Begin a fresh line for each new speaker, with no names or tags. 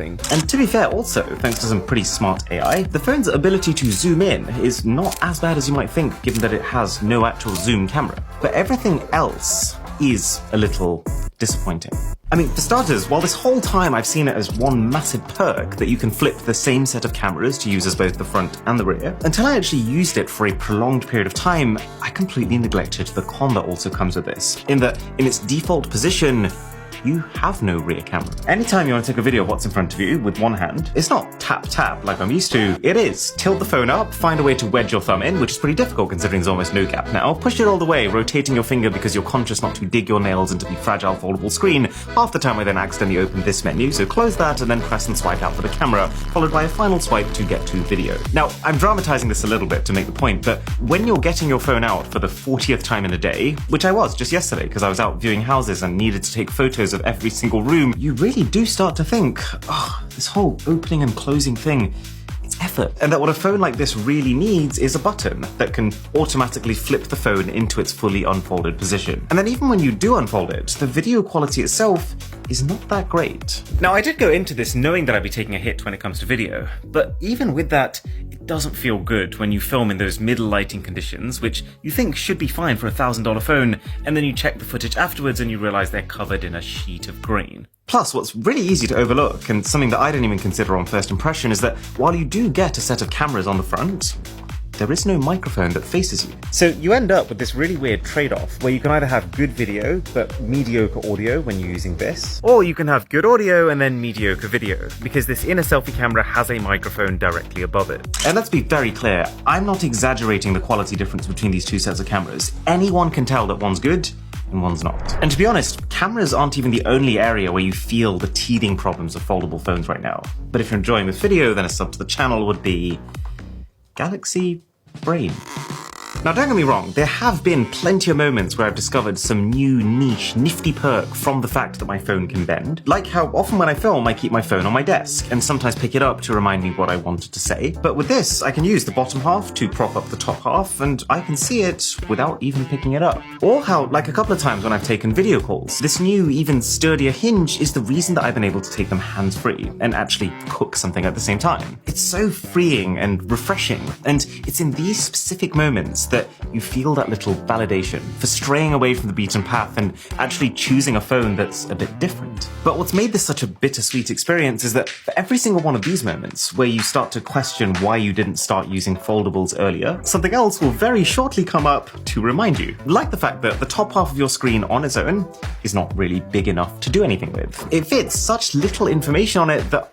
And to be fair also, thanks to some pretty smart AI, the phone's ability to zoom in is not as bad as you might think, given that it has no actual zoom camera. But everything else is a little disappointing. I mean, for starters, while this whole time I've seen it as one massive perk that you can flip the same set of cameras to use as both the front and the rear, until I actually used it for a prolonged period of time, I completely neglected the con that also comes with this, in that in its default position, you have no rear camera. Anytime you want to take a video of what's in front of you with one hand, it's not tap tap like I'm used to. It is tilt the phone up, find a way to wedge your thumb in, which is pretty difficult considering there's almost no gap now, push it all the way, rotating your finger because you're conscious not to dig your nails into the fragile foldable screen. Half the time I then accidentally open this menu, so close that and then press and swipe out for the camera, followed by a final swipe to get to video. Now, I'm dramatizing this a little bit to make the point, but when you're getting your phone out for the 40th time in a day, which I was just yesterday because I was out viewing houses and needed to take photos of every single room, you really do start to think, oh, this whole opening and closing thing, it's effort. And that what a phone like this really needs is a button that can automatically flip the phone into its fully unfolded position. And then even when you do unfold it, the video quality itself is not that great. Now, I did go into this knowing that I'd be taking a hit when it comes to video, but even with that, it doesn't feel good when you film in those middle lighting conditions, which you think should be fine for a $1,000 phone, and then you check the footage afterwards and you realize they're covered in a sheet of green. Plus, what's really easy to overlook, and something that I didn't even consider on first impression, is that while you do get a set of cameras on the front, there is no microphone that faces you. So you end up with this really weird trade-off where you can either have good video but mediocre audio when you're using this, or you can have good audio and then mediocre video, because this inner selfie camera has a microphone directly above it. And let's be very clear, I'm not exaggerating the quality difference between these two sets of cameras. Anyone can tell that one's good and one's not. And to be honest, cameras aren't even the only area where you feel the teething problems of foldable phones right now. But if you're enjoying this video, then a sub to the channel would be Galaxy Brain. Now, don't get me wrong, there have been plenty of moments where I've discovered some new niche, nifty perk from the fact that my phone can bend. Like how often when I film, I keep my phone on my desk and sometimes pick it up to remind me what I wanted to say. But with this, I can use the bottom half to prop up the top half and I can see it without even picking it up. Or how, like a couple of times when I've taken video calls, this new, even sturdier hinge is the reason that I've been able to take them hands-free and actually cook something at the same time. It's so freeing and refreshing, and it's in these specific moments that you feel that little validation for straying away from the beaten path and actually choosing a phone that's a bit different. But what's made this such a bittersweet experience is that for every single one of these moments where you start to question why you didn't start using foldables earlier, something else will very shortly come up to remind you. Like the fact that the top half of your screen on its own is not really big enough to do anything with. It fits such little information on it that